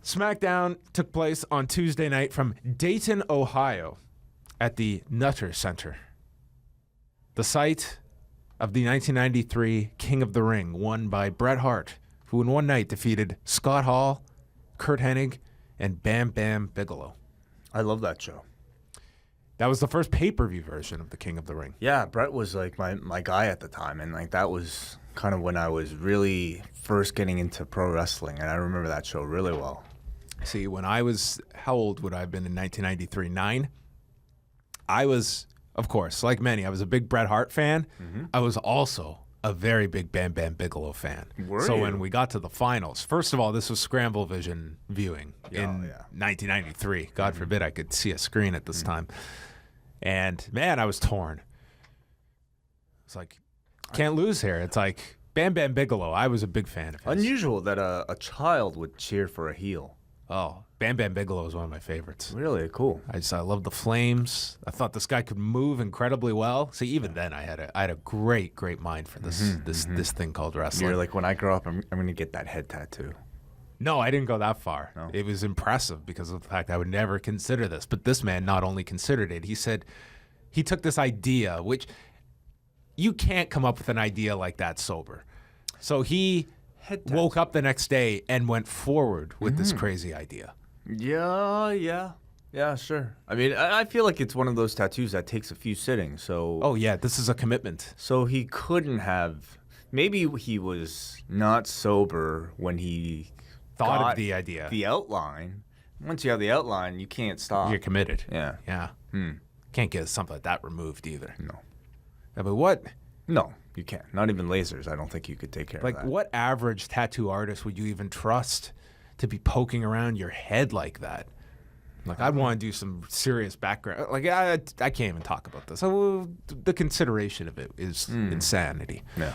SmackDown took place on Tuesday night from Dayton, Ohio, at the Nutter Center, the site of the 1993 King of the Ring, won by Bret Hart, who in one night defeated Scott Hall, Kurt Hennig, and Bam Bam Bigelow. I love that show. That was the first pay-per-view version of the King of the Ring. Yeah, Bret was like my guy at the time, and like that was kind of when I was really first getting into pro wrestling, and I remember that show really well. See, when I was, how old would I have been in 1993? 9? I was, of course, like many, I was a big Bret Hart fan. Mm-hmm. I was also a very big Bam Bam Bigelow fan. So when we got to the finals, first of all, this was Scramble Vision viewing in 1993. God forbid I could see a screen at this time. And, man, I was torn. It's like, can't lose here. It's like, Bam Bam Bigelow, I was a big fan of his. Unusual that a child would cheer for a heel. Oh, Bam Bam Bigelow is one of my favorites. Really? Cool. I love the flames. I thought this guy could move incredibly well. See, even then, I had a great mind for this thing called wrestling. You're like, when I grow up, I'm going to get that head tattoo. No, I didn't go that far. No. It was impressive because of the fact I would never consider this. But this man not only considered it, he said he took this idea, which you can't come up with an idea like that sober. So he woke up the next day and went forward with this crazy idea. Yeah, sure. I mean, I feel like it's one of those tattoos that takes a few sittings. So, oh yeah, this is a commitment. So he couldn't have. Maybe he was not sober when he thought of the idea, the outline. Once you have the outline, you can't stop. You're committed. Yeah. Can't get something like that removed either. No. Yeah, but what? No, you can't. Not even lasers. I don't think you could take care of that. Like, what average tattoo artist would you even trust to be poking around your head like that? Like, I'd want to do some serious background. Like, I can't even talk about this. So, the consideration of it is insanity. Yeah.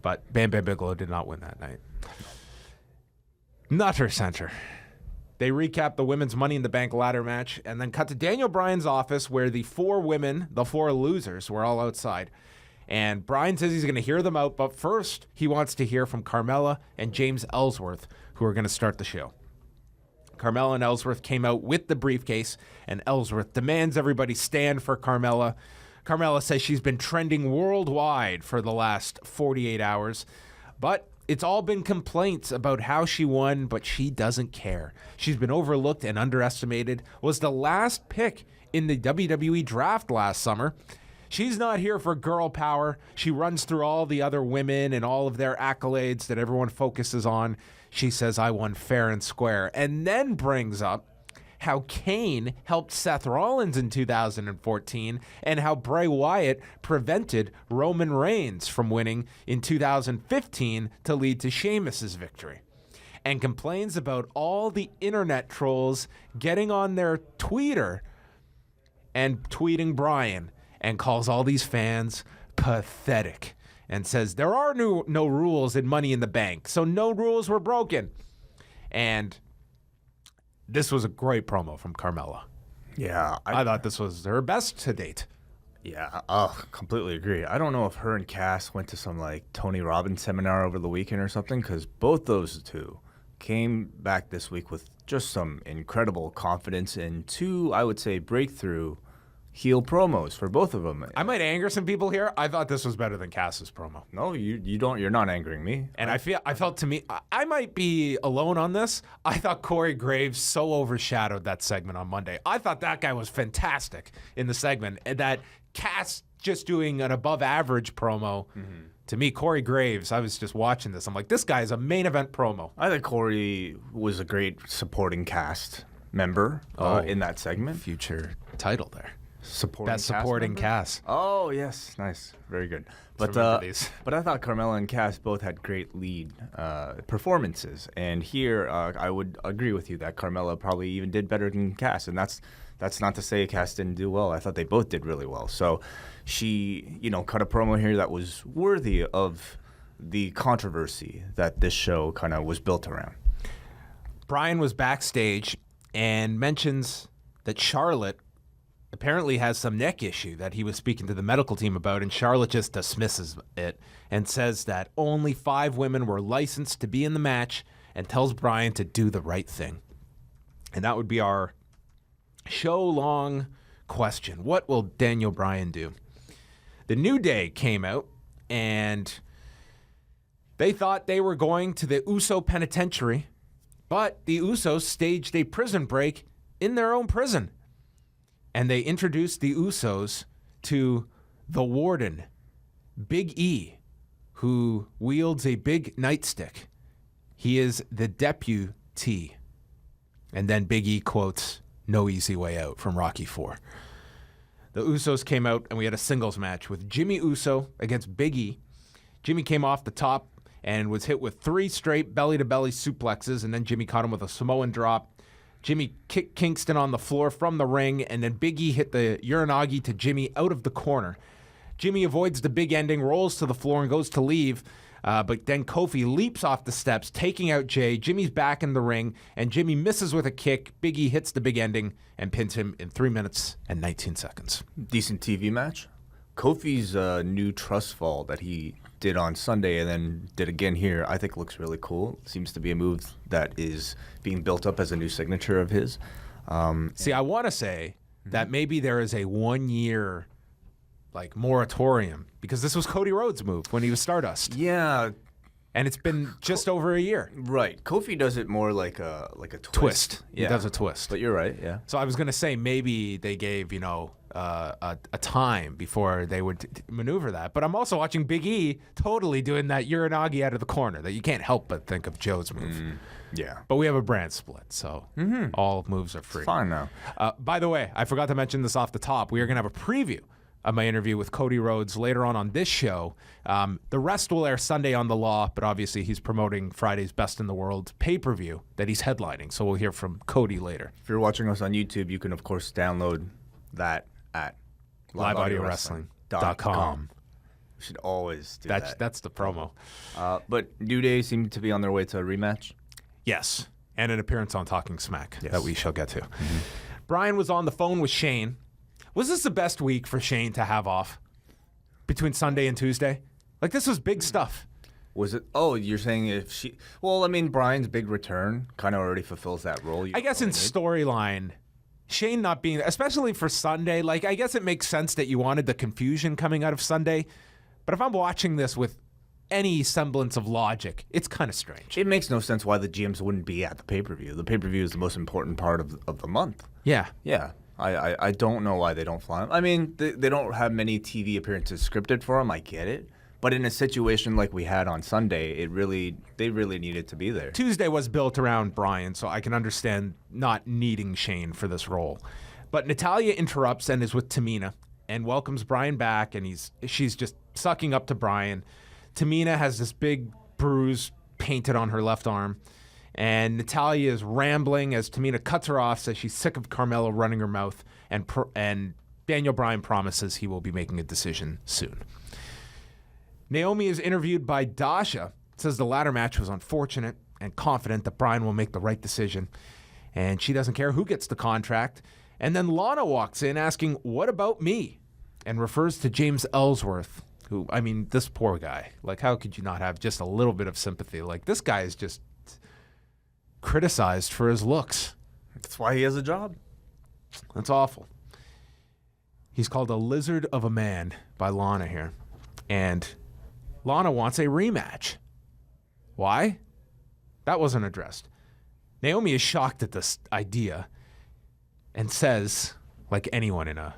But Bam Bam Bigelow did not win that night. Nutter Center. They recap the women's Money in the Bank ladder match and then cut to Daniel Bryan's office where the 4 women, the 4 losers, were all outside. And Bryan says he's going to hear them out, but first he wants to hear from Carmella and James Ellsworth, who are going to start the show. Carmella and Ellsworth came out with the briefcase, and Ellsworth demands everybody stand for Carmella. Carmella says she's been trending worldwide for the last 48 hours, but it's all been complaints about how she won, but she doesn't care. She's been overlooked and underestimated, was the last pick in the WWE draft last summer. She's not here for girl power. She runs through all the other women and all of their accolades that everyone focuses on. She says, I won fair and square, and then brings up how Kane helped Seth Rollins in 2014 and how Bray Wyatt prevented Roman Reigns from winning in 2015 to lead to Sheamus's victory. And complains about all the internet trolls getting on their Twitter and tweeting Bryan and calls all these fans pathetic and says there are no rules in Money in the Bank, so no rules were broken. And this was a great promo from Carmella. Yeah. I thought this was her best to date. Yeah, completely agree. I don't know if her and Cass went to some like Tony Robbins seminar over the weekend or something, because both those two came back this week with just some incredible confidence and 2, I would say, breakthrough heel promos for both of them. I might anger some people here. I thought this was better than Cass's promo. No, you don't. You're not angering me. And I felt to me, I might be alone on this. I thought Corey Graves so overshadowed that segment on Monday. I thought that guy was fantastic in the segment. And that Cass just doing an above average promo. Mm-hmm. To me, Corey Graves, I was just watching this. I'm like, this guy is a main event promo. I think Corey was a great supporting cast member in that segment. Future title there. Best supporting cast. Oh, yes. Nice. Very good. But I thought Carmella and Cass both had great lead performances. And here, I would agree with you that Carmella probably even did better than Cass. And that's not to say Cass didn't do well. I thought they both did really well. So she, cut a promo here that was worthy of the controversy that this show kind of was built around. Bryan was backstage and mentions that Charlotte apparently has some neck issue that he was speaking to the medical team about, and Charlotte just dismisses it and says that only 5 women were licensed to be in the match and tells Bryan to do the right thing. And that would be our show-long question. What will Daniel Bryan do? The New Day came out, and they thought they were going to the Uso penitentiary, but the Usos staged a prison break in their own prison. And they introduced the Usos to the warden, Big E, who wields a big nightstick. He is the deputy. And then Big E quotes "No Easy Way Out" from Rocky IV. The Usos came out, and we had a singles match with Jimmy Uso against Big E. Jimmy came off the top and was hit with 3 straight belly-to-belly suplexes, and then Jimmy caught him with a Samoan drop. Jimmy kicked Kingston on the floor from the ring, and then Big E hit the Uranagi to Jimmy out of the corner. Jimmy avoids the big ending, rolls to the floor, and goes to leave. But then Kofi leaps off the steps, taking out Jay. Jimmy's back in the ring, and Jimmy misses with a kick. Big E hits the big ending and pins him in 3 minutes and 19 seconds. Decent TV match. Kofi's new trust fall that he did on Sunday and then did again here, I think looks really cool. Seems to be a move that is being built up as a new signature of his. I want to say that maybe there is a 1-year moratorium, because this was Cody Rhodes' move when he was Stardust. Yeah. And it's been just over a year. Right. Kofi does it more like a twist. Yeah. He does a twist. But you're right, yeah. So I was going to say maybe they gave, a time before they would maneuver that. But I'm also watching Big E totally doing that Uranagi out of the corner that you can't help but think of Joe's move. Yeah. But we have a brand split, so all moves are free. It's fine now. By the way, I forgot to mention this off the top. We are going to have a preview of my interview with Cody Rhodes later on this show. The rest will air Sunday on The Law, but obviously he's promoting Friday's Best in the World pay-per-view that he's headlining, so we'll hear from Cody later. If you're watching us on YouTube, you can, of course, download that at liveaudiowrestling.com. We should always do that. That's the promo. But New Day seem to be on their way to a rematch. Yes, and an appearance on Talking Smack that we shall get to. Bryan was on the phone with Shane. Was this the best week for Shane to have off between Sunday and Tuesday? This was big stuff. Was it? Oh, you're saying if she... Well, I mean, Bryan's big return kind of already fulfills that role. I guess in storyline, Shane not being... Especially for Sunday, I guess it makes sense that you wanted the confusion coming out of Sunday. But if I'm watching this with any semblance of logic, it's kind of strange. It makes no sense why the GMs wouldn't be at the pay-per-view. The pay-per-view is the most important part of the month. Yeah. Yeah. I don't know why they don't fly him. I mean, they don't have many TV appearances scripted for him. I get it. But in a situation like we had on Sunday, they really needed to be there. Tuesday was built around Bryan, so I can understand not needing Shane for this role. But Natalya interrupts and is with Tamina and welcomes Bryan back, and she's just sucking up to Bryan. Tamina has this big bruise painted on her left arm. And Natalya is rambling as Tamina cuts her off, says she's sick of Carmella running her mouth, and Daniel Bryan promises he will be making a decision soon. Naomi is interviewed by Dasha, says the ladder match was unfortunate and confident that Bryan will make the right decision, and she doesn't care who gets the contract. And then Lana walks in asking, "What about me?" and refers to James Ellsworth, who, I mean, this poor guy. How could you not have just a little bit of sympathy? This guy is just criticized for his looks. That's why he has a job. That's awful. He's called a lizard of a man by Lana here. And Lana wants a rematch. Why? That wasn't addressed. Naomi is shocked at this idea and says, like anyone in a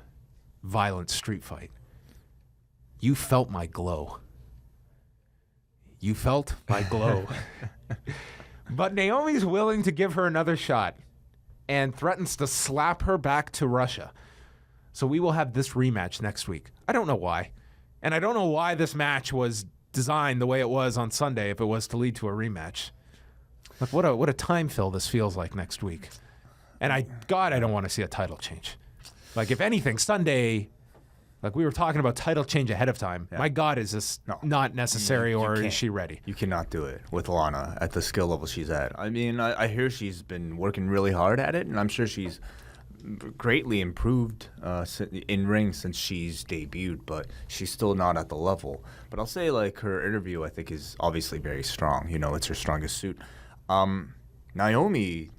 violent street fight, "You felt my glow. You felt my glow." But Naomi's willing to give her another shot and threatens to slap her back to Russia. So we will have this rematch next week. I don't know why. And I don't know why this match was designed the way it was on Sunday if it was to lead to a rematch. What a time fill this feels like next week. And I don't want to see a title change. If anything, Sunday... we were talking about title change ahead of time. Yeah. My God, is this not necessary, or is she ready? You cannot do it with Lana at the skill level she's at. I mean, I hear she's been working really hard at it, and I'm sure she's greatly improved in ring since she's debuted, but she's still not at the level. But I'll say, her interview, I think, is obviously very strong. It's her strongest suit. Naomi,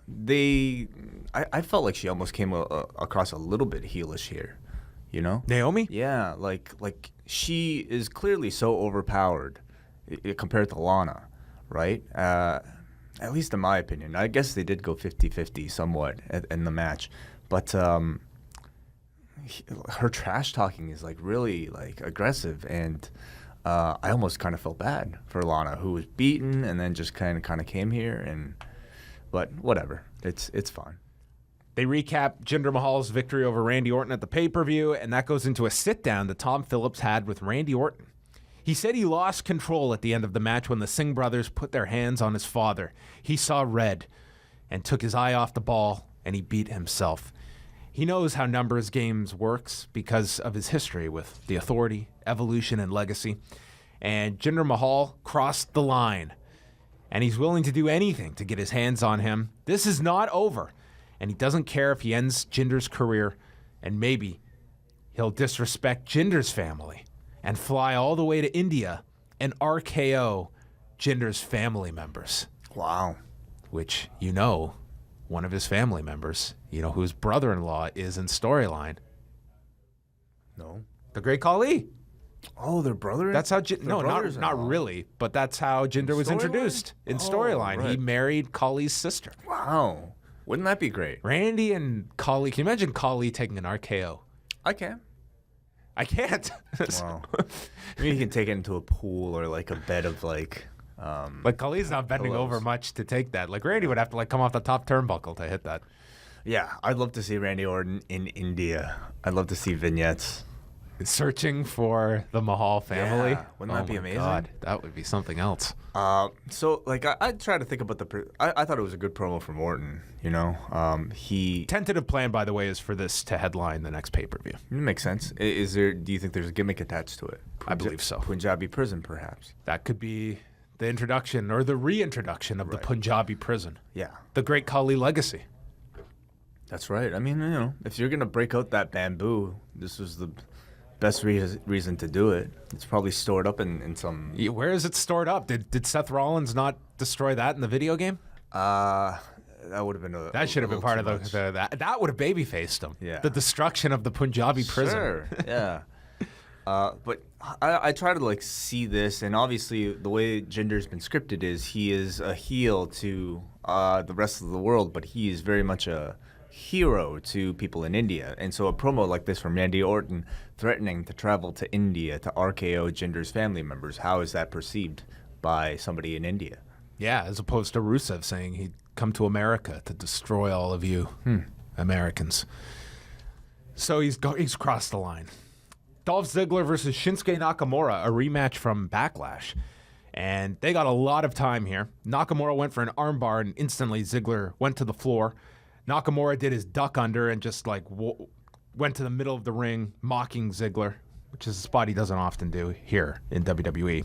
I felt like she almost came across a little bit heelish here, you know? Naomi? Yeah, like she is clearly so overpowered compared to Lana, right? At least in my opinion. I guess they did go 50-50 somewhat in the match, but her trash talking is like really like aggressive, and I almost kind of felt bad for Lana, who was beaten and then just kind of came here, but whatever, it's fine. They recap Jinder Mahal's victory over Randy Orton at the pay-per-view, and that goes into a sit-down that Tom Phillips had with Randy Orton. He said he lost control at the end of the match when the Singh brothers put their hands on his father. He saw red and took his eye off the ball, and he beat himself. He knows how numbers games works because of his history with the Authority, Evolution, and Legacy. And Jinder Mahal crossed the line, and he's willing to do anything to get his hands on him. This is not over. And he doesn't care if he ends Jinder's career, and maybe he'll disrespect Jinder's family and fly all the way to India and RKO Jinder's family members. Wow. Which, one of his family members, whose brother-in-law is in storyline. No. The Great Khali. Oh, their brother? That's how not really, but that's how Jinder was introduced in storyline. Right. He married Khali's sister. Wow. Wouldn't that be great? Randy and Khali. Can you imagine Khali taking an RKO? I can. I can't. Wow. Maybe you can take it into a pool or like a bed of like Khali's not bending over much to take that. Like Randy would have to come off the top turnbuckle to hit that. Yeah, I'd love to see Randy Orton in India. I'd love to see vignettes. Searching for the Mahal family. Yeah. Wouldn't that be amazing? God, that would be something else. So I tried to think about I thought it was a good promo from Orton. Tentative plan, by the way, is for this to headline the next pay-per-view. It makes sense. Do you think there's a gimmick attached to it? I believe so. Punjabi prison, perhaps. That could be the introduction or the reintroduction of the Punjabi prison. Yeah. The Great Khali legacy. That's right. I mean, if you're gonna break out that bamboo, this was the best reason to do it. It's probably stored up in some... Yeah, where is it stored up? Did Seth Rollins not destroy that in the video game? That would have been that should have been part of that would have babyfaced him. Yeah. The destruction of the Punjabi prison. Sure. Yeah. But I try to see this, and obviously the way Jinder's been scripted is he is a heel to the rest of the world, but he is very much a hero to people in India. And so a promo like this from Randy Orton threatening to travel to India to RKO Jinder's family members, how is that perceived by somebody in India? Yeah, as opposed to Rusev saying he'd come to America to destroy all of you Americans. So he's crossed the line. Dolph Ziggler versus Shinsuke Nakamura, a rematch from Backlash. And they got a lot of time here. Nakamura went for an armbar, and instantly Ziggler went to the floor. Nakamura did his duck under and just went to the middle of the ring, mocking Ziggler, which is a spot he doesn't often do here in WWE.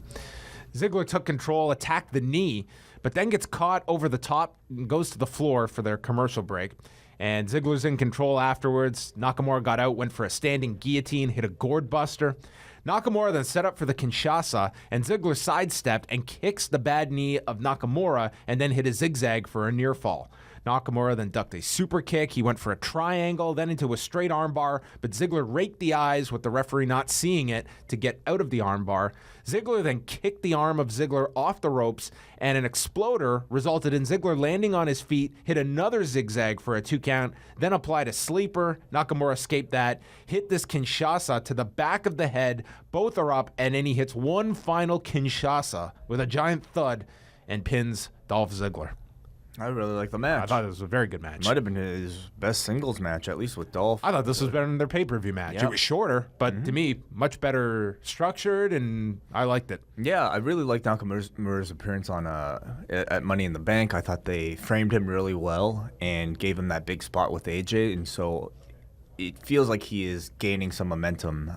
Ziggler took control, attacked the knee, but then gets caught over the top and goes to the floor for their commercial break. And Ziggler's in control afterwards. Nakamura got out, went for a standing guillotine, hit a gourd buster. Nakamura then set up for the Kinshasa, and Ziggler sidestepped and kicks the bad knee of Nakamura and then hit a zigzag for a near fall. Nakamura then ducked a super kick. He went for a triangle, then into a straight armbar, but Ziggler raked the eyes with the referee not seeing it to get out of the armbar. Ziggler then kicked the arm of Ziggler off the ropes, and an exploder resulted in Ziggler landing on his feet, hit another zigzag for a 2 count, then applied a sleeper. Nakamura escaped that, hit this Kinshasa to the back of the head. Both are up, and then he hits one final Kinshasa with a giant thud and pins Dolph Ziggler. I really like the match. I thought it was a very good match. Might have been his best singles match, at least with Dolph. I thought this was better than their pay-per-view match. Yep. It was shorter, but to me, much better structured, and I liked it. Yeah, I really liked Nakamura's appearance on at Money in the Bank. I thought they framed him really well and gave him that big spot with AJ, and so it feels like he is gaining some momentum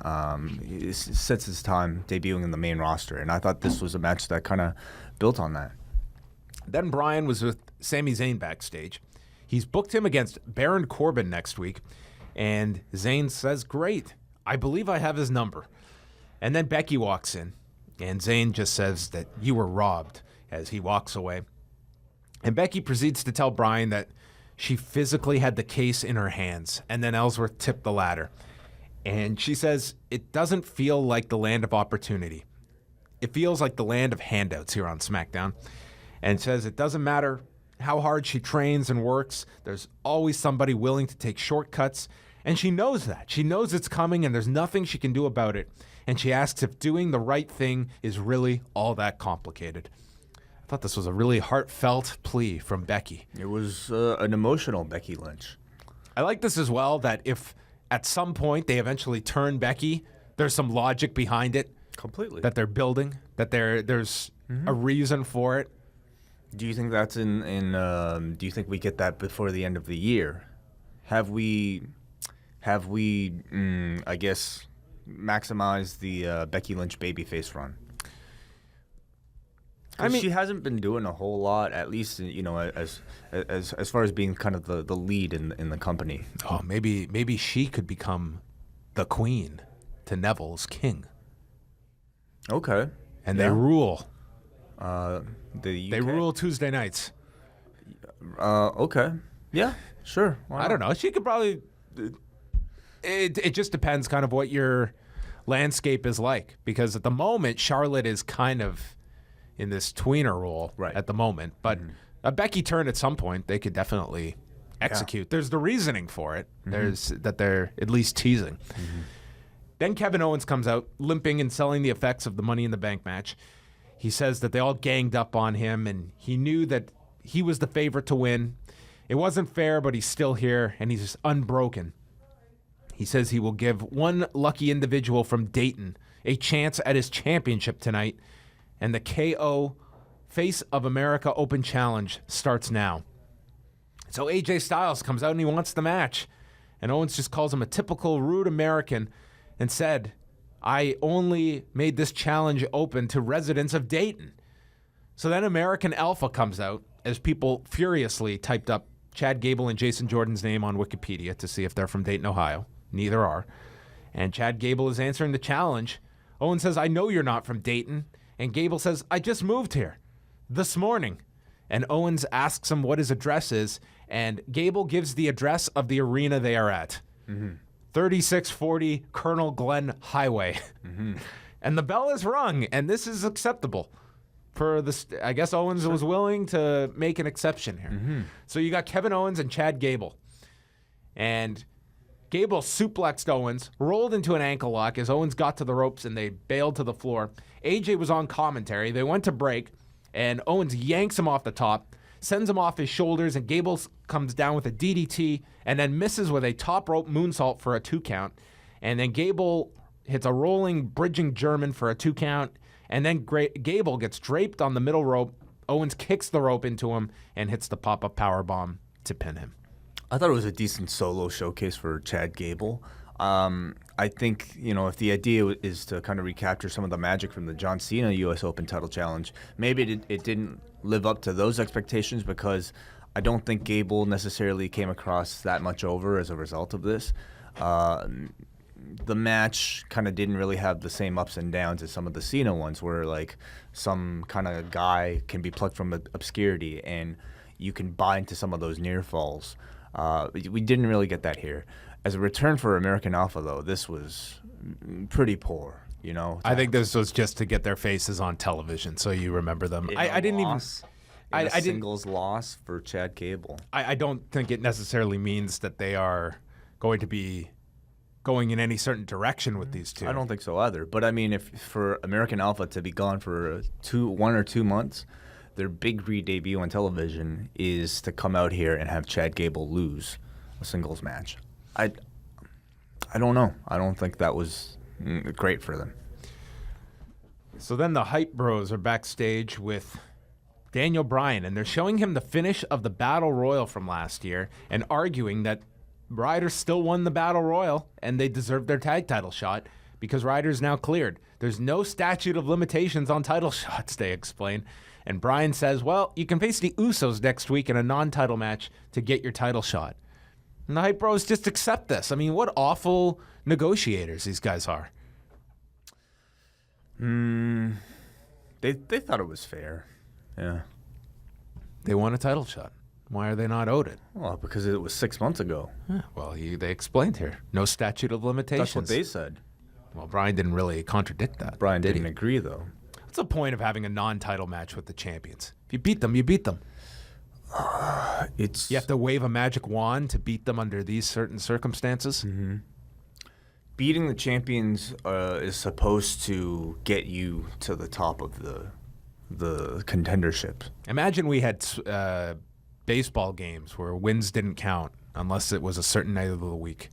since his time debuting in the main roster, and I thought this was a match that kind of built on that. Then Bryan was with Sami Zayn backstage. He's booked him against Baron Corbin next week, and Zayn says, "Great, I believe I have his number." And then Becky walks in, and Zayn just says that you were robbed as he walks away. And Becky proceeds to tell Bryan that she physically had the case in her hands, and then Ellsworth tipped the ladder. And she says, it doesn't feel like the land of opportunity. It feels like the land of handouts here on SmackDown. And says it doesn't matter how hard she trains and works, there's always somebody willing to take shortcuts. And she knows that. She knows it's coming, and there's nothing she can do about it. And she asks if doing the right thing is really all that complicated. I thought this was a really heartfelt plea from Becky. It was an emotional Becky Lynch. I like this as well, that if at some point they eventually turn Becky, there's some logic behind it. Completely. That they're building, that there's a reason for it. Do you think that's do you think we get that before the end of the year? Have we I guess, maximized the Becky Lynch babyface run? I mean, she hasn't been doing a whole lot, at least as far as being kind of the lead in the company. Oh, maybe she could become the queen to Neville's king. Okay, and they rule. They rule Tuesday nights. Okay, yeah, sure. I don't know. She could probably. It just depends, kind of what your landscape is like, because at the moment Charlotte is kind of in this tweener role at the moment, but a Becky turn at some point they could definitely execute. There's the reasoning for it. There's that they're at least teasing. Then Kevin Owens comes out limping and selling the effects of the Money in the Bank match. He says that they all ganged up on him, and he knew that he was the favorite to win. It wasn't fair, but he's still here, and he's just unbroken. He says he will give one lucky individual from Dayton a chance at his championship tonight, and the KO Face of America Open Challenge starts now. So AJ Styles comes out and he wants the match, and Owens just calls him a typical rude American and said, I only made this challenge open to residents of Dayton. So then American Alpha comes out as people furiously typed up Chad Gable and Jason Jordan's name on Wikipedia to see if they're from Dayton, Ohio. Neither are. And Chad Gable is answering the challenge. Owen says, I know you're not from Dayton. And Gable says, I just moved here this morning. And Owens asks him what his address is, and Gable gives the address of the arena they are at. 3640 Colonel Glenn Highway. And the bell is rung, and this is acceptable. For this, I guess Owens was willing to make an exception here. So you got Kevin Owens and Chad Gable. And Gable suplexed Owens, rolled into an ankle lock as Owens got to the ropes and they bailed to the floor. AJ was on commentary. They went to break, and Owens yanks him off the top, sends him off his shoulders, and Gable comes down with a DDT and then misses with a top rope moonsault for a 2 count. And then Gable hits a rolling bridging German for a 2 count. And then Gable gets draped on the middle rope. Owens kicks the rope into him and hits the pop-up powerbomb to pin him. I thought it was a decent solo showcase for Chad Gable. I think, if the idea is to kind of recapture some of the magic from the John Cena U.S. Open title challenge, maybe it didn't live up to those expectations, because I don't think Gable necessarily came across that much over as a result of this. The match kind of didn't really have the same ups and downs as some of the Cena ones, where like some kind of guy can be plucked from obscurity and you can buy into some of those near falls. We didn't really get that here. As a return for American Alpha, though, this was pretty poor. I think this was just to get their faces on television, so you remember them. I didn't even. I singles loss for Chad Gable. I don't think it necessarily means that they are going to be going in any certain direction with these two. I don't think so either. But I mean, if for American Alpha to be gone for 1 or 2 months, their big re-debut on television is to come out here and have Chad Gable lose a singles match. I don't know. I don't think that was great for them. So then the Hype Bros are backstage with Daniel Bryan, and they're showing him the finish of the Battle Royal from last year and arguing that Ryder still won the Battle Royal and they deserved their tag title shot because Ryder's now cleared. There's no statute of limitations on title shots, they explain. And Bryan says, well, you can face the Usos next week in a non-title match to get your title shot. And the Hype Bros just accept this. I mean, what awful negotiators these guys are. They thought it was fair. Yeah. They want a title shot. Why are they not owed it? Well, because it was 6 months ago. Yeah, well, they explained here. No statute of limitations. That's what they said. Well, Bryan didn't really contradict that. Bryan didn't agree, though. What's the point of having a non-title match with the champions? If you beat them, you beat them. You have to wave a magic wand to beat them under these certain circumstances. Mm-hmm. Beating the champions is supposed to get you to the top of the contendership. Imagine we had baseball games where wins didn't count unless it was a certain night of the week.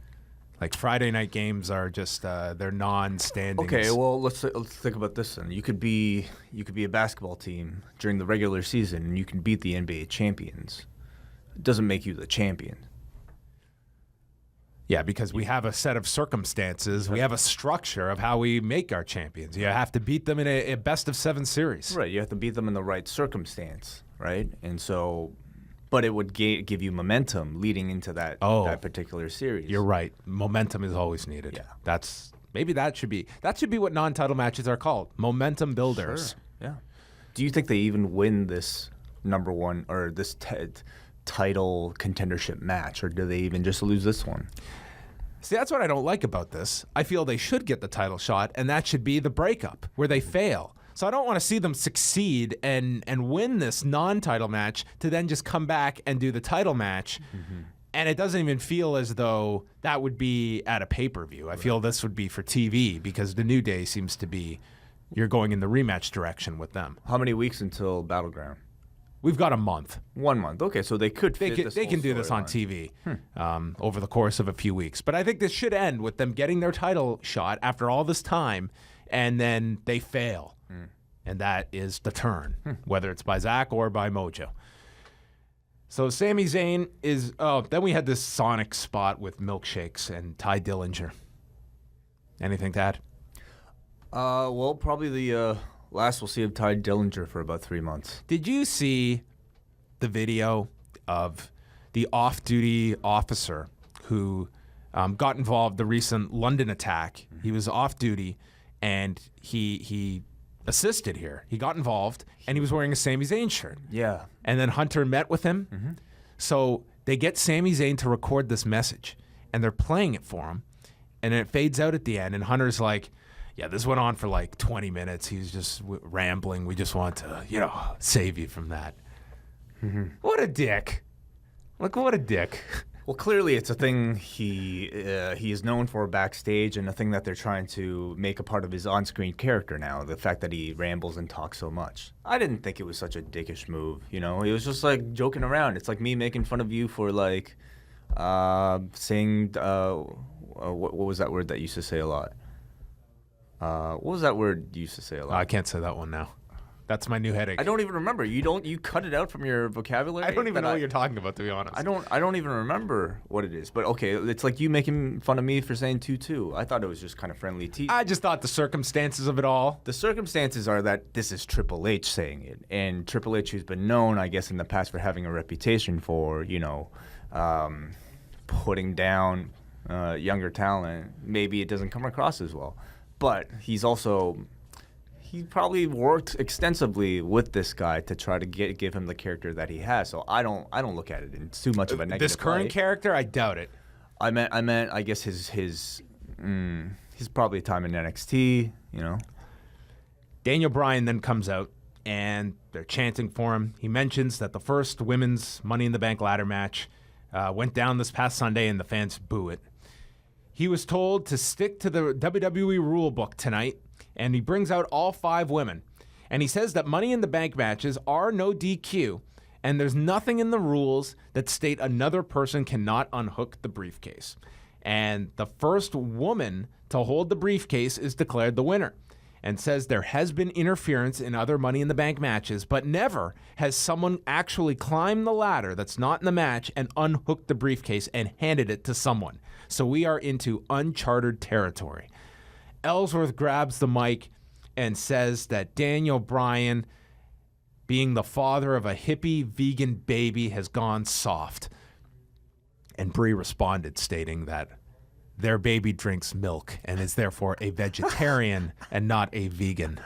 Like Friday night games are just they're non-standings. Okay, well let's think about this then. You could be a basketball team during the regular season and you can beat the NBA champions. It doesn't make you the champion. Yeah, because we have a set of circumstances. We have a structure of how we make our champions. You have to beat them in a best-of-7 series. Right, you have to beat them in the right circumstance, right? And so, but it would give you momentum leading into that particular series. You're right. Momentum is always needed. Yeah, maybe that should be what non-title matches are called. Momentum builders. Sure. Yeah. Do you think they even win this number one or this title contendership match, or do they even just lose this one? See, that's what I don't like about this. I feel they should get the title shot, and that should be the breakup where they fail. So I don't want to see them succeed and win this non-title match to then just come back and do the title match. Mm-hmm. And it doesn't even feel as though that would be at a pay-per-view. I feel this would be for TV because the New Day seems to be you're going in the rematch direction with them. How many weeks until Battleground? We've got a month. 1 month. Okay, so they could fit this They can do this on TV over the course of a few weeks. But I think this should end with them getting their title shot after all this time, and then they fail. And that is the turn, whether it's by Zach or by Mojo. So Sami Zayn is... Oh, then we had this Sonic spot with milkshakes and Ty Dillinger. Anything to add? Well, probably the... last we'll see of Ty Dillinger for about 3 months. Did you see the video of the off-duty officer who got involved in the recent London attack? Mm-hmm. He was off-duty, and he assisted here. He got involved, and he was wearing a Sami Zayn shirt. Yeah. And then Hunter met with him. Mm-hmm. So they get Sami Zayn to record this message, and they're playing it for him, and it fades out at the end, and Hunter's like... Yeah, this went on for like 20 minutes. He was just rambling. We just want to, save you from that. Mm-hmm. What a dick. Like, what a dick. Well, clearly it's a thing he is known for backstage and a thing that they're trying to make a part of his on-screen character now, the fact that he rambles and talks so much. I didn't think it was such a dickish move, He was just, like, joking around. It's like me making fun of you for, like, saying, what was that word that you used to say a lot? What was that word you used to say a lot? I can't say that one now. That's my new headache. I don't even remember. You cut it out from your vocabulary? I don't even know what you're talking about, to be honest. I don't even remember what it is. But okay, it's like you making fun of me for saying 2-2. I thought it was just kind of friendly tease. I just thought the circumstances of it all. The circumstances are that this is Triple H saying it. And Triple H has been known, I guess, in the past for having a reputation for, putting down younger talent. Maybe it doesn't come across as well. But he probably worked extensively with this guy to try to give him the character that he has. So I don't look at it in too much of a negative This current light. character, I doubt it. I meant I guess his probably time in NXT, Daniel Bryan then comes out and they're chanting for him. He mentions that the first women's Money in the Bank ladder match went down this past Sunday and the fans boo it. He was told to stick to the WWE rule book tonight, and he brings out all 5 women. And he says that Money in the Bank matches are no DQ, and there's nothing in the rules that state another person cannot unhook the briefcase. And the first woman to hold the briefcase is declared the winner, and says there has been interference in other Money in the Bank matches, but never has someone actually climbed the ladder that's not in the match and unhooked the briefcase and handed it to someone. So we are into uncharted territory. Ellsworth grabs the mic and says that Daniel Bryan, being the father of a hippie vegan baby, has gone soft. And Brie responded, stating that their baby drinks milk and is therefore a vegetarian and not a vegan.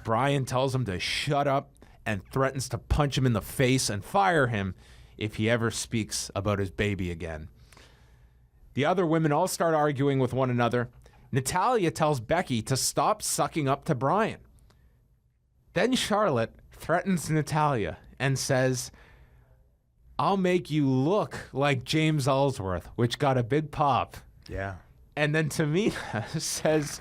Bryan tells him to shut up and threatens to punch him in the face and fire him if he ever speaks about his baby again. The other women all start arguing with one another. Natalya tells Becky to stop sucking up to Bryan. Then Charlotte threatens Natalya and says, "I'll make you look like James Ellsworth," which got a big pop. Yeah. And then Tamina says,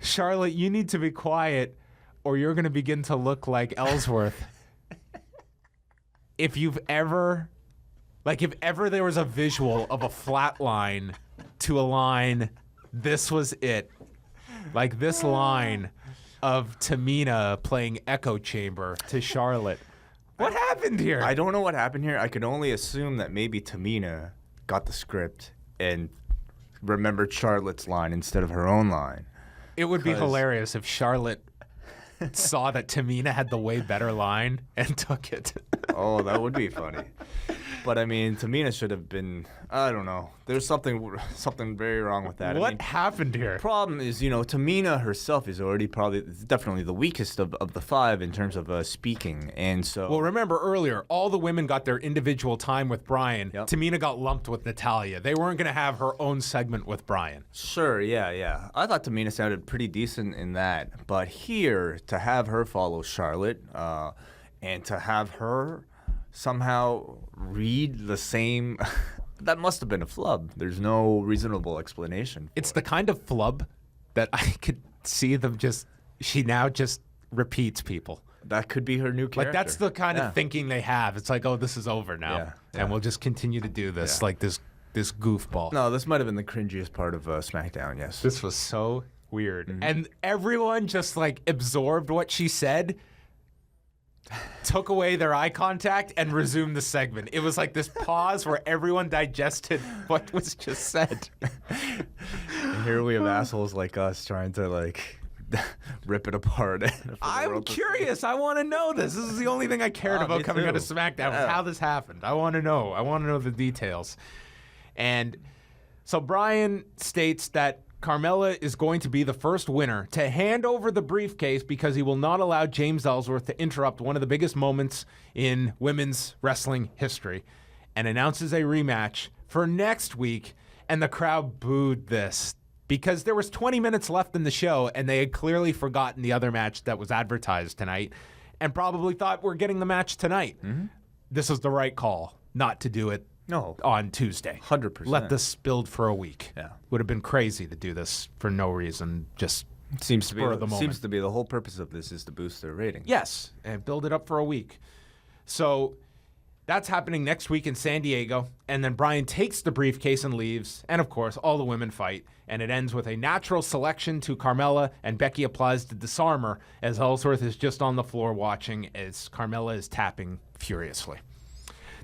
"Charlotte, you need to be quiet or you're going to begin to look like Ellsworth." If ever there was a visual of a flat line to a line, this was it. Like this line of Tamina playing echo chamber to Charlotte. What happened here? I don't know what happened here. I could only assume that maybe Tamina got the script and remembered Charlotte's line instead of her own line. It would be hilarious if Charlotte saw that Tamina had the way better line and took it. Oh, that would be funny. But I mean, Tamina should have been. I don't know. There's something very wrong with that. What happened here? Problem is, Tamina herself is already definitely the weakest of the five in terms of speaking, and so. Well, remember earlier, all the women got their individual time with Bryan. Yep. Tamina got lumped with Natalya. They weren't going to have her own segment with Bryan. Sure, yeah. I thought Tamina sounded pretty decent in that, but here to have her follow Charlotte, and to have her somehow read the same. That must have been a flub. There's no reasonable explanation. It's the kind of flub that I could see them she now just repeats people. That could be her new character. Like that's the kind of thinking they have. It's like, oh, this is over now. Yeah. And we'll just continue to do this like this goofball. No, this might have been the cringiest part of SmackDown, yes. This was so weird. Mm-hmm. And everyone just like absorbed what she said, took away their eye contact, and resumed the segment. It was like this pause where everyone digested what was just said. And here we have assholes like us trying to rip it apart. I'm curious. I want to know this. This is the only thing I cared about coming out of SmackDown was how this happened. I want to know. I want to know the details. And so Bryan states that Carmella is going to be the first winner to hand over the briefcase because he will not allow James Ellsworth to interrupt one of the biggest moments in women's wrestling history, and announces a rematch for next week. And the crowd booed this because there was 20 minutes left in the show and they had clearly forgotten the other match that was advertised tonight and probably thought we're getting the match tonight. Mm-hmm. This was the right call not to do it on Tuesday. 100%. Let this build for a week. Yeah. Would have been crazy to do this for no reason, just seems to be the moment. Seems to be the whole purpose of this is to boost their ratings. Yes, and build it up for a week. So that's happening next week in San Diego, and then Bryan takes the briefcase and leaves, and of course, all the women fight, and it ends with a natural selection to Carmella, and Becky applies the disarmer as Ellsworth is just on the floor watching as Carmella is tapping furiously.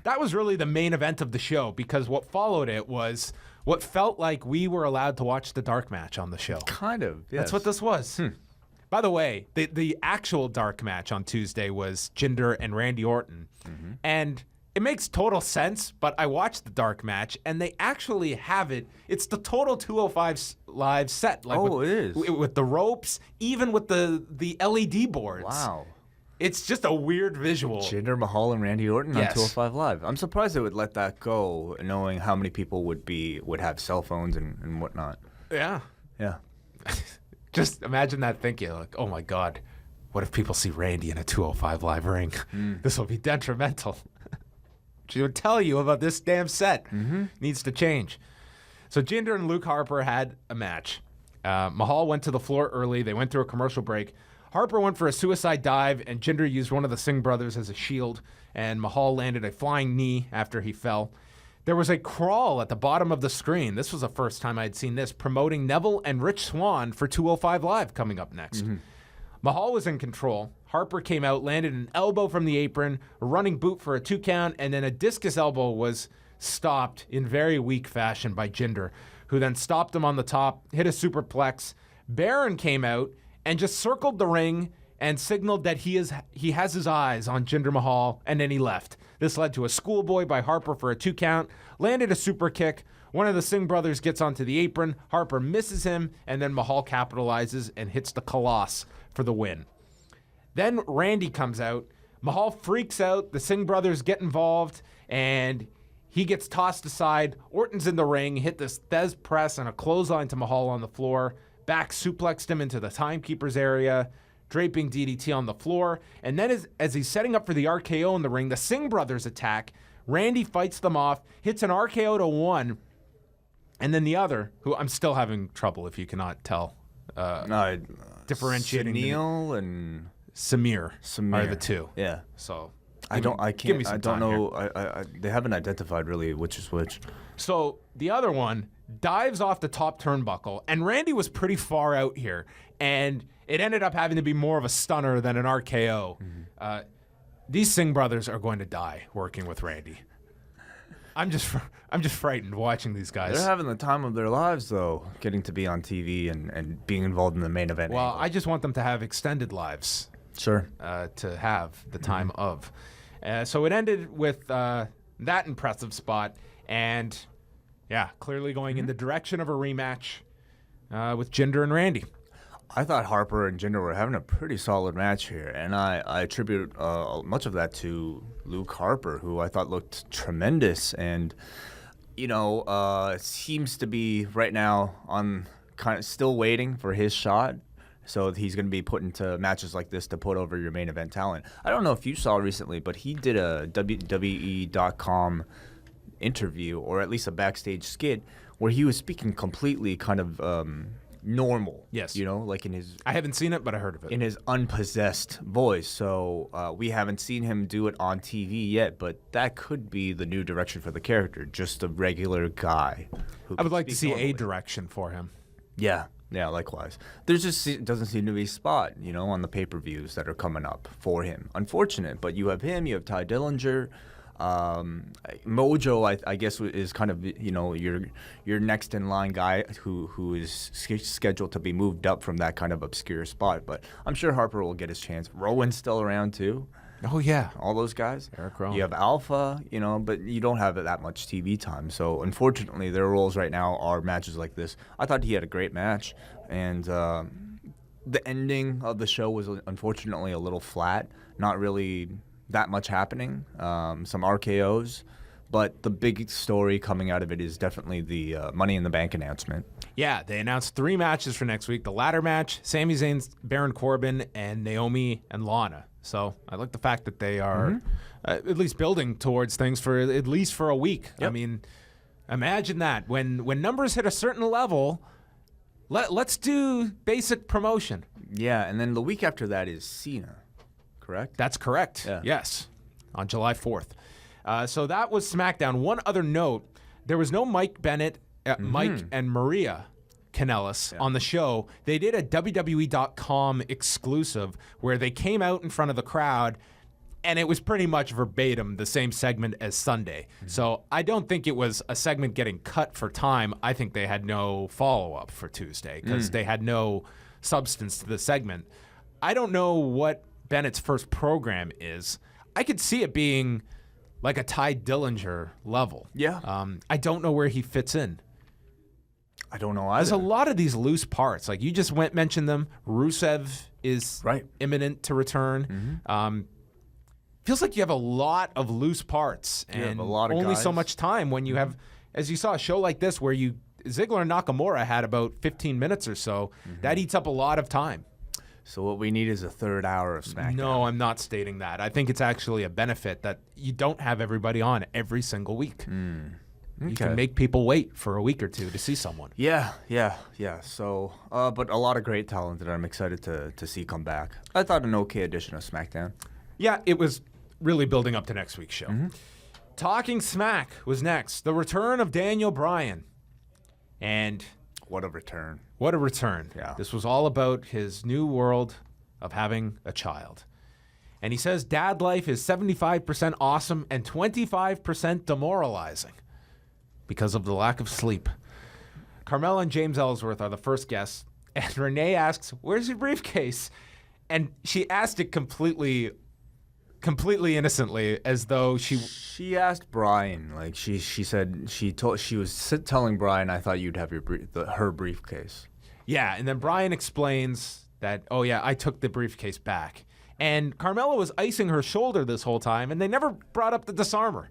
That was really the main event of the show because what followed it was what felt like we were allowed to watch the dark match on the show. Kind of, yes. That's what this was. By the way, the actual dark match on Tuesday was Jinder and Randy Orton. Mm-hmm. And it makes total sense, but I watched the dark match and they actually have it. It's the total 205 Live set. It is. With the ropes, even with the LED boards. Wow. It's just a weird visual. Jinder Mahal and Randy Orton on 205 Live. I'm surprised they would let that go, knowing how many people would have cell phones and whatnot. Yeah. Yeah. Just imagine that thinking, like, oh my God, what if people see Randy in a 205 Live ring? This will be detrimental. She would tell you about this damn set. Mm-hmm. Needs to change. So Jinder and Luke Harper had a match. Mahal went to the floor early. They went through a commercial break. Harper went for a suicide dive, and Jinder used one of the Singh brothers as a shield, and Mahal landed a flying knee after he fell. There was a crawl at the bottom of the screen. This was the first time I'd seen this, promoting Neville and Rich Swann for 205 Live coming up next. Mm-hmm. Mahal was in control. Harper came out, landed an elbow from the apron, a running boot for a 2 count, and then a discus elbow was stopped in very weak fashion by Jinder, who then stopped him on the top, hit a superplex. Baron came out and just circled the ring and signaled that he has his eyes on Jinder Mahal, and then he left. This led to a schoolboy by Harper for a 2 count, landed a super kick. One of the Singh brothers gets onto the apron. Harper misses him, and then Mahal capitalizes and hits the Colossus for the win. Then Randy comes out, Mahal freaks out. The Singh brothers get involved, and he gets tossed aside. Orton's in the ring, hit this Thez press and a clothesline to Mahal on the floor. Back suplexed him into the timekeeper's area, draping DDT on the floor. And then as he's setting up for the RKO in the ring, the Singh brothers attack. Randy fights them off, hits an RKO to one, and then the other, who I'm still having trouble if you cannot tell, differentiating. Sunil and Samir are the two. Yeah. So I don't know. Here. They haven't identified really which is which. So the other one dives off the top turnbuckle, and Randy was pretty far out here, and it ended up having to be more of a stunner than an RKO. Mm-hmm. These Singh brothers are going to die working with Randy. I'm just frightened watching these guys. They're having the time of their lives, though, getting to be on TV and being involved in the main event. Well, I just want them to have extended lives. Sure. To have the time of. So it ended with that impressive spot, and clearly going in the direction of a rematch with Jinder and Randy. I thought Harper and Jinder were having a pretty solid match here, and I attribute much of that to Luke Harper, who I thought looked tremendous, and seems to be right now on kind of still waiting for his shot. So he's going to be put into matches like this to put over your main event talent. I don't know if you saw recently, but he did a WWE.com interview, or at least a backstage skit, where he was speaking completely kind of normal. Yes. Like in his... I haven't seen it, but I heard of it. In his unpossessed voice. So we haven't seen him do it on TV yet, but that could be the new direction for the character. Just a regular guy. I would like to see a direction for him. Yeah. Yeah, likewise. There's just doesn't seem to be a spot, on the pay-per-views that are coming up for him. Unfortunate, but you have him, you have Ty Dillinger. Mojo, I guess, is kind of your next in line guy who is scheduled to be moved up from that kind of obscure spot. But I'm sure Harper will get his chance. Rowan's still around too. Oh yeah, all those guys. Eric Rowan. You have Alpha, but you don't have that much TV time. So unfortunately, their roles right now are matches like this. I thought he had a great match, and the ending of the show was unfortunately a little flat. Not really that much happening. Some RKOs, but the big story coming out of it is definitely the Money in the Bank announcement. Yeah, they announced 3 matches for next week. The ladder match, Sami Zayn, Baron Corbin, and Naomi and Lana. So I like the fact that they are at least building towards things for at least for a week. Yep. I mean, imagine that. When numbers hit a certain level, let's do basic promotion. Yeah, and then the week after that is Cena, correct? That's correct. Yeah. Yes, on July 4th. So that was SmackDown. One other note, there was no Mike Bennett, Mike and Maria Kanellis on the show. They did a WWE.com exclusive where they came out in front of the crowd, and it was pretty much verbatim the same segment as Sunday. So I don't think it was a segment getting cut for time. I think they had no follow-up for Tuesday because they had no substance to the segment. I don't know what Bennett's first program is. I could see it being like a Ty Dillinger level. Yeah. I don't know where he fits in. I don't know either. There's a lot of these loose parts. Like you just mentioned them. Rusev is imminent to return. Feels like you have a lot of loose parts and a lot of only guys. So much time when you have, as you saw, a show like this where Ziggler and Nakamura had about 15 minutes or so. That eats up a lot of time. So what we need is a third hour of SmackDown. No, I'm not stating that. I think it's actually a benefit that you don't have everybody on every single week. You can make people wait for a week or two to see someone. Yeah. So, but a lot of great talent that I'm excited to see come back. I thought an okay edition of SmackDown. Yeah, it was really building up to next week's show. Talking Smack was next. The return of Daniel Bryan. And what a return. What a return. Yeah. This was all about his new world of having a child. And he says dad life is 75% awesome and 25% demoralizing because of the lack of sleep. Carmella and James Ellsworth are the first guests, and Renee asks, "Where's your briefcase?" And she asked it completely innocently, as though she asked Brian, like she said she was telling Brian, "I thought you'd have her briefcase." Yeah, and then Brian explains that, "Oh yeah, I took the briefcase back." And Carmella was icing her shoulder this whole time, and they never brought up the disarmer.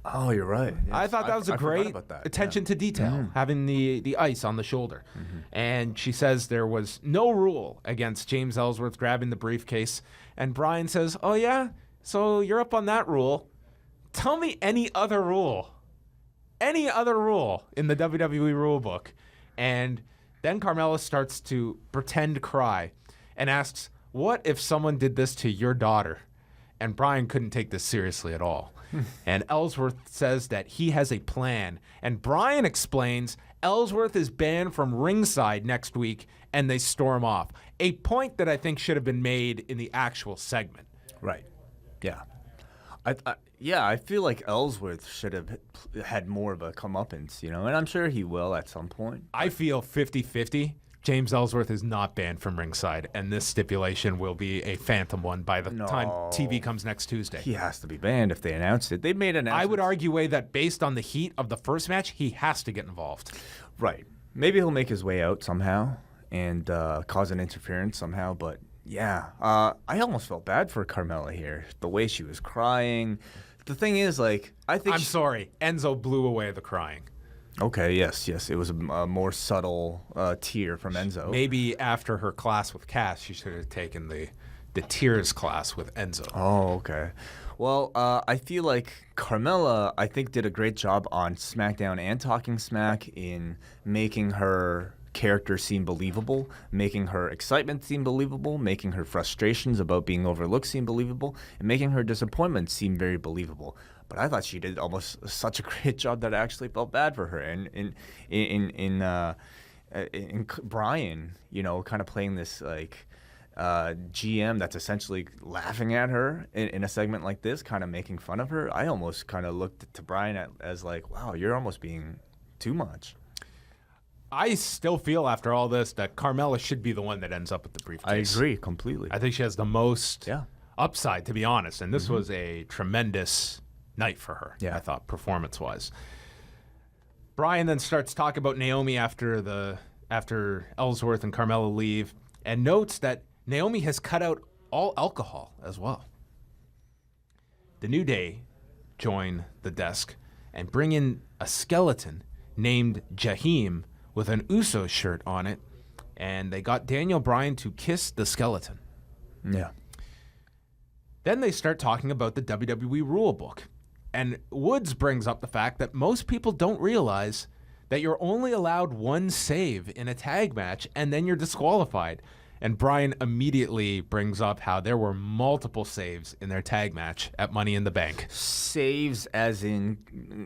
Oh, you're right. Yes. I thought that was a great attention to detail, having the ice on the shoulder. And she says there was no rule against James Ellsworth grabbing the briefcase. And Bryan says, oh, yeah? So you're up on that rule. Tell me any other rule. Any other rule in the WWE rule book. And then Carmella starts to pretend cry and asks, what if someone did this to your daughter? And Bryan couldn't take this seriously at all. And Ellsworth says that he has a plan. And Bryan explains Ellsworth is banned from ringside next week, and they storm off. A point that I think should have been made in the actual segment. Right. Yeah. I feel like Ellsworth should have had more of a comeuppance, and I'm sure he will at some point. I feel 50-50. James Ellsworth is not banned from ringside, and this stipulation will be a phantom one by the time TV comes next Tuesday. He has to be banned if they announce it. They made an announcement. I would argue that based on the heat of the first match, he has to get involved. Right. Maybe he'll make his way out somehow and cause an interference somehow, but yeah. I almost felt bad for Carmella here. The way she was crying. The thing is, I think... I'm sorry. Enzo blew away the crying. Okay, yes. It was a more subtle tear from Enzo. Maybe after her class with Cass, she should have taken the tears class with Enzo. Oh, okay. Well, I feel like Carmella, I think, did a great job on SmackDown and Talking Smack in making her character seem believable, making her excitement seem believable, making her frustrations about being overlooked seem believable, and making her disappointment seem very believable. But I thought she did almost such a great job that I actually felt bad for her. And in Bryan, kind of playing this GM that's essentially laughing at her in a segment like this, kind of making fun of her. I almost kind of looked to Bryan as wow, you're almost being too much. I still feel after all this that Carmella should be the one that ends up with the briefcase. I agree completely. I think she has the most upside, to be honest. And this was a tremendous night for her, I thought, performance-wise. Bryan then starts talking about Naomi after Ellsworth and Carmella leave, and notes that Naomi has cut out all alcohol as well. The New Day join the desk and bring in a skeleton named Jaheim with an Usos shirt on it, and they got Daniel Bryan to kiss the skeleton. Yeah. Then they start talking about the WWE rulebook. And Woods brings up the fact that most people don't realize that you're only allowed one save in a tag match, and then you're disqualified. And Bryan immediately brings up how there were multiple saves in their tag match at Money in the Bank. Saves as in,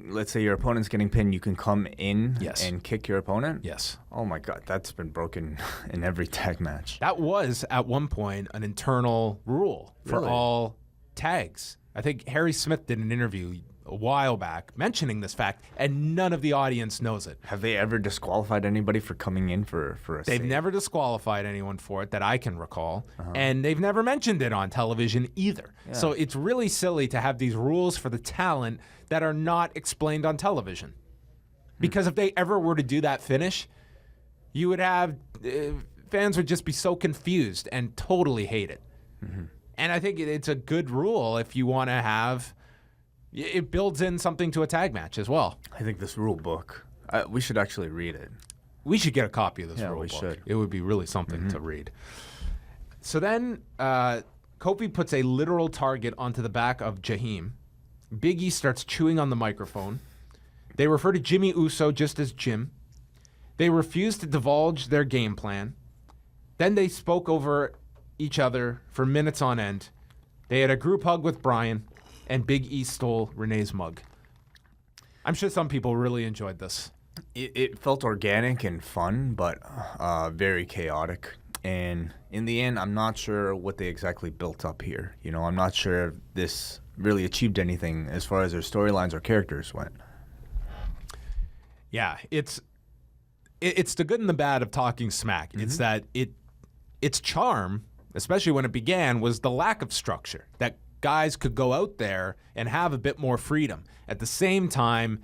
let's say your opponent's getting pinned, you can come in and kick your opponent? Yes. Oh my God, that's been broken in every tag match. That was, at one point, an internal rule for all tags. I think Harry Smith did an interview a while back mentioning this fact, and none of the audience knows it. Have they ever disqualified anybody for coming in for a They've save? never disqualified anyone for it that I can recall, and they've never mentioned it on television either. Yeah. So it's really silly to have these rules for the talent that are not explained on television. Because if they ever were to do that finish, you would have fans would just be so confused and totally hate it. And I think it's a good rule if you want to have... It builds in something to a tag match as well. I think this rule book, we should actually read it. We should get a copy of this rule book. Should. It would be really something to read. So then Kofi puts a literal target onto the back of Jaheim. Big E starts chewing on the microphone. They refer to Jimmy Uso just as Jim. They refuse to divulge their game plan. Then they spoke over each other for minutes on end. They had a group hug with Bryan, and Big E stole Renee's mug. I'm sure some people really enjoyed this. It felt organic and fun, but very chaotic. And in the end, I'm not sure what they exactly built up here. I'm not sure if this really achieved anything as far as their storylines or characters went. Yeah, it's the good and the bad of Talking Smack. It's that its charm, especially when it began, was the lack of structure, that guys could go out there and have a bit more freedom. At the same time,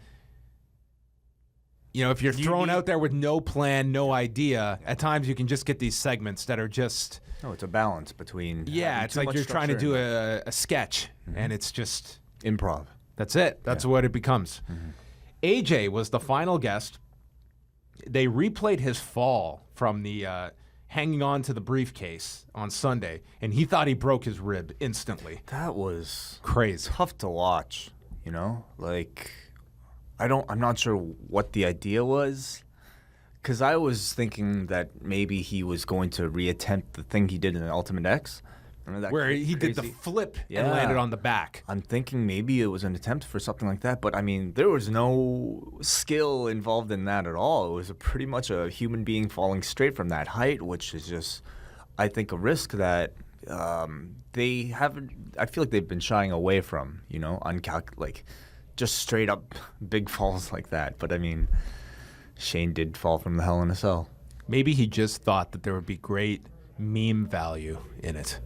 if you're thrown out there with no plan, no idea, at times you can just get these segments that are just... No, it's a balance between... Yeah, it's like you're trying to do a sketch, and it's just... Improv. That's it. That's what it becomes. AJ was the final guest. They replayed his fall from the hanging on to the briefcase on Sunday, and he thought he broke his rib instantly. That was crazy. Tough to watch, Like, I'm not sure what the idea was, because I was thinking that maybe he was going to reattempt the thing he did in Ultimate X. Remember that where he did the flip and landed on the back. I'm thinking maybe it was an attempt for something like that, but I mean, there was no skill involved in that at all. It was pretty much a human being falling straight from that height, which is just, I think, a risk that they haven't. I feel like they've been shying away from, like just straight up big falls like that. But I mean, Shane did fall from the Hell in a Cell. Maybe he just thought that there would be great meme value in it.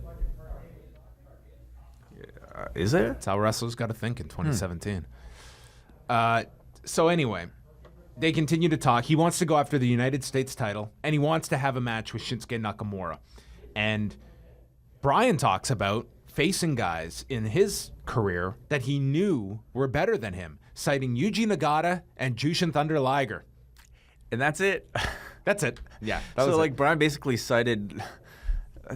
Is there? That's how wrestlers got to think in 2017. So anyway, they continue to talk. He wants to go after the United States title, and he wants to have a match with Shinsuke Nakamura. And Bryan talks about facing guys in his career that he knew were better than him, citing Yuji Nagata and Jushin Thunder Liger. And that's it. That's it. Yeah. So Bryan basically cited...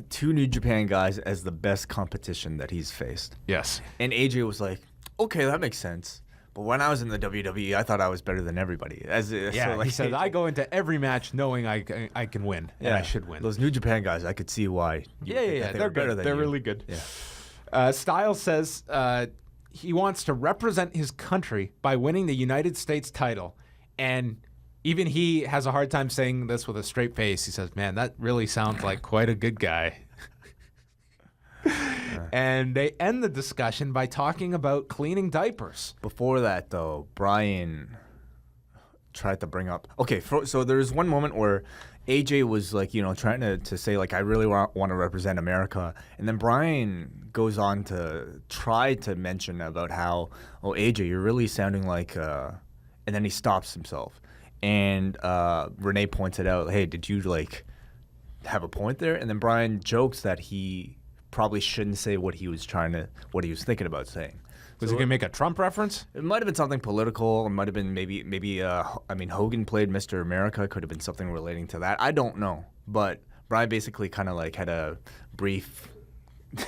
two New Japan guys as the best competition that he's faced. Yes. And AJ was like, okay, that makes sense. But when I was in the WWE, I thought I was better than everybody. He said, I go into every match knowing I can win, and I should win. Those New Japan guys, I could see why. They're better than you. They're really good. Yeah. Styles says he wants to represent his country by winning the United States title, and even he has a hard time saying this with a straight face. He says, man, that really sounds like quite a good guy. And they end the discussion by talking about cleaning diapers. Before that, though, Bryan tried to bring up... Okay, so there's one moment where AJ was, like, trying to say, like, I really want to represent America. And then Bryan goes on to try to mention about how, AJ, you're really sounding like... And then he stops himself. And Renee pointed out, hey, did you, have a point there? And then Bryan jokes that he probably shouldn't say what he was thinking about saying. Was he going to make a Trump reference? It might have been something political. It might have been maybe Hogan played Mr. America. Could have been something relating to that. I don't know. But Bryan basically kind of, had a brief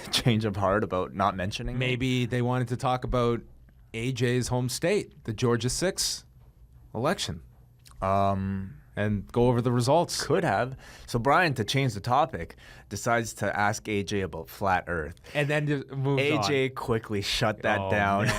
change of heart about not mentioning Maybe they wanted to talk about AJ's home state, the Georgia 6 election. And go over the results. Could have. So Bryan, to change the topic, decides to ask AJ about flat Earth. And then just moves AJ on. Quickly shut that down.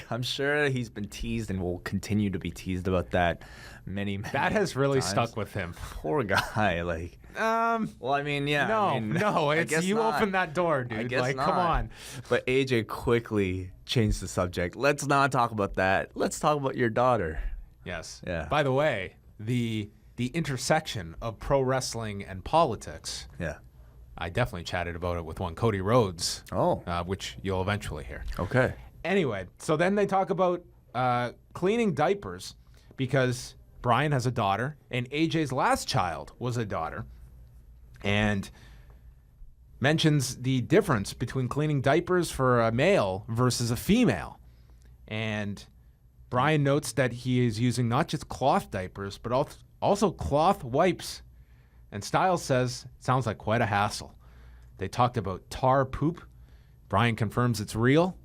I'm sure he's been teased and will continue to be teased about that many That has really times. Stuck with him. Poor guy. Well, I mean, yeah. No, it's you opened that door, dude. I guess not. Come on. But AJ quickly changed the subject. Let's not talk about that. Let's talk about your daughter. Yes. Yeah. By the way, the intersection of pro wrestling and politics. Yeah. I definitely chatted about it with one Cody Rhodes. Which you'll eventually hear. Okay. Anyway, so then they talk about cleaning diapers because Bryan has a daughter and AJ's last child was a daughter, and mentions the difference between cleaning diapers for a male versus a female. And Bryan notes that he is using not just cloth diapers, but also cloth wipes. And Styles says, it sounds like quite a hassle. They talked about tar poop. Bryan confirms it's real,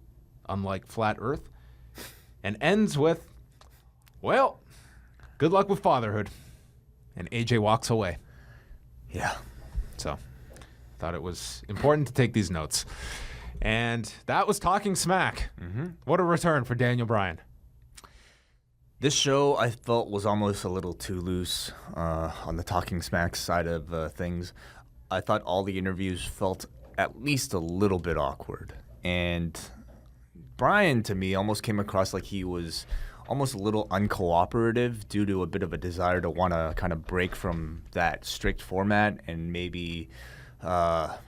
unlike flat Earth. And ends with, well, good luck with fatherhood. And AJ walks away. Yeah. So, thought it was important to take these notes. And that was Talking Smack. Mm-hmm. What a return for Daniel Bryan. This show, I felt, was almost a little too loose on the Talking Smack side of things. I thought all the interviews felt at least a little bit awkward. And Bryan, to me, almost came across like he was almost a little uncooperative due to a bit of a desire to want to kind of break from that strict format and maybe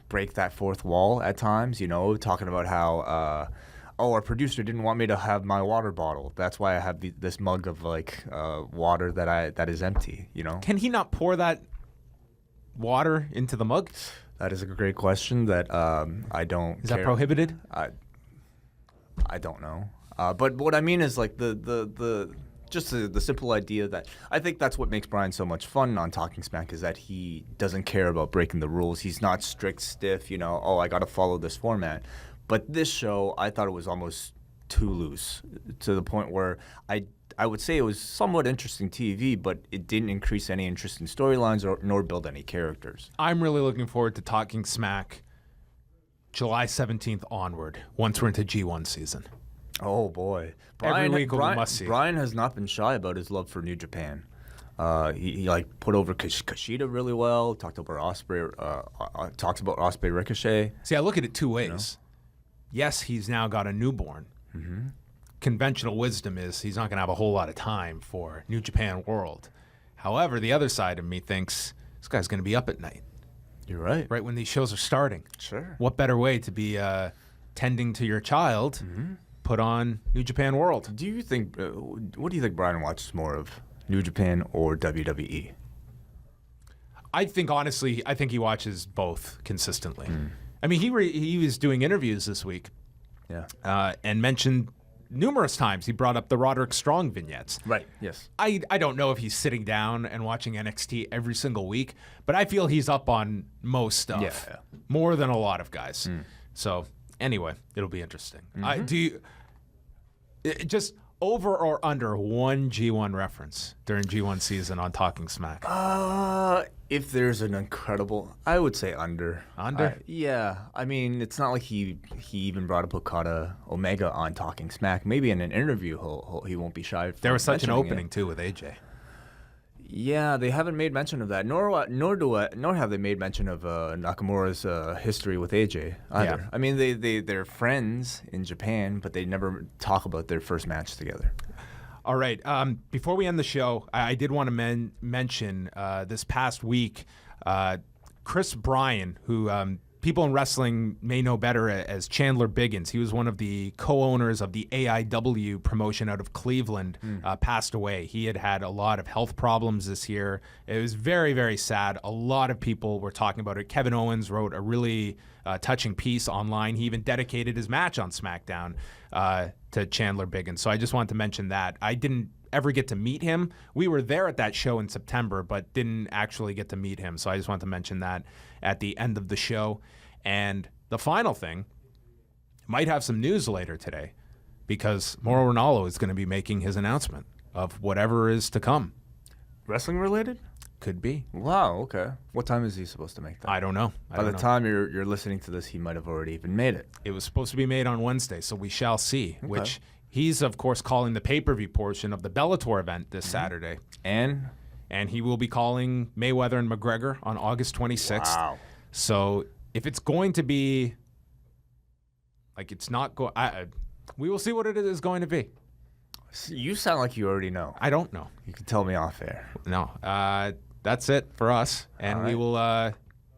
break that fourth wall at times, talking about how our producer didn't want me to have my water bottle. That's why I have this mug of like water that is empty. You know? Can he not pour that water into the mug? That is a great question that I don't. Is that prohibited? I don't know. But what I mean is like the simple idea that I think that's what makes Bryan so much fun on Talking Smack is that he doesn't care about breaking the rules. He's not strict, stiff, you know, oh, I got to follow this format. But this show, I thought it was almost too loose to the point where I would say it was somewhat interesting TV, but it didn't increase any interesting storylines nor build any characters. I'm really looking forward to Talking Smack July 17th onward, once we're into G1 season. Oh, boy. Every week will be must-see. Bryan has not been shy about his love for New Japan. He like put over Kushida really well, talks about Ospreay Ricochet. See, I look at it two ways. Yes, he's now got a newborn. Mm-hmm. Conventional wisdom is he's not going to have a whole lot of time for New Japan World. However, the other side of me thinks this guy's going to be up at night. You're right. Right when these shows are starting. Sure. What better way to be tending to your child? Put on New Japan World. Do you think? What do you think Bryan watches more of, New Japan or WWE? I think honestly, he watches both consistently. I mean, he was doing interviews this week, and mentioned numerous times he brought up the Roderick Strong vignettes. Right. Yes. I don't know if he's sitting down and watching NXT every single week, but I feel he's up on most stuff more than a lot of guys. So. Anyway, it'll be interesting. Just over or under one G1 reference during G1 season on Talking Smack? If there's an incredible, I would say under. Under? Yeah. I mean, it's not like he even brought up Okada Omega on Talking Smack. Maybe in an interview he won't be shy. There was such an opening too with AJ. Yeah, they haven't made mention of that, nor have they made mention of Nakamura's history with AJ either. Yeah. I mean, they're friends in Japan, but they never talk about their first match together. All right. Before we end the show, I did want to mention this past week, Chris Bryan, who people in wrestling may know better as Chandler Biggins. He was one of the co-owners of the AIW promotion out of Cleveland, passed away. He had a lot of health problems this year. It was very, very sad. A lot of people were talking about it. Kevin Owens wrote a really touching piece online. He even dedicated his match on SmackDown to Chandler Biggins. So I just wanted to mention that. I didn't ever get to meet him. We were there at that show in September, but didn't actually get to meet him. So I just wanted to mention that at the end of the show. And the final thing, might have some news later today because Mauro Ranallo is going to be making his announcement of whatever is to come. Wrestling related? Could be. Wow, okay. What time is he supposed to make that? I don't know. By the time you're listening to this, he might have already even made it. It was supposed to be made on Wednesday, so we shall see, which he's, of course, calling the pay-per-view portion of the Bellator event this Saturday. And he will be calling Mayweather and McGregor on August 26th. Wow. So if it's going to be, like it's not going, we will see what it is going to be. You sound like you already know. I don't know. You can tell me off air. No. That's it for us. And we will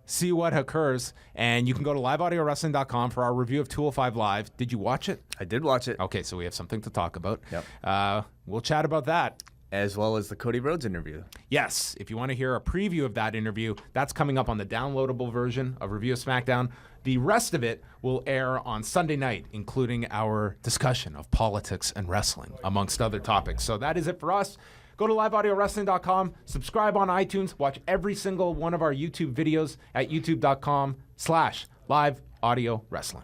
see what occurs. And you can go to liveaudiowrestling.com for our review of 205 Live. Did you watch it? I did watch it. Okay, so we have something to talk about. Yep. We'll chat about that. As well as the Cody Rhodes interview. Yes. If you want to hear a preview of that interview, that's coming up on the downloadable version of Review of SmackDown. The rest of it will air on Sunday night, including our discussion of politics and wrestling, amongst other topics. So that is it for us. Go to liveaudiowrestling.com, subscribe on iTunes, watch every single one of our YouTube videos at youtube.com/liveaudiowrestling.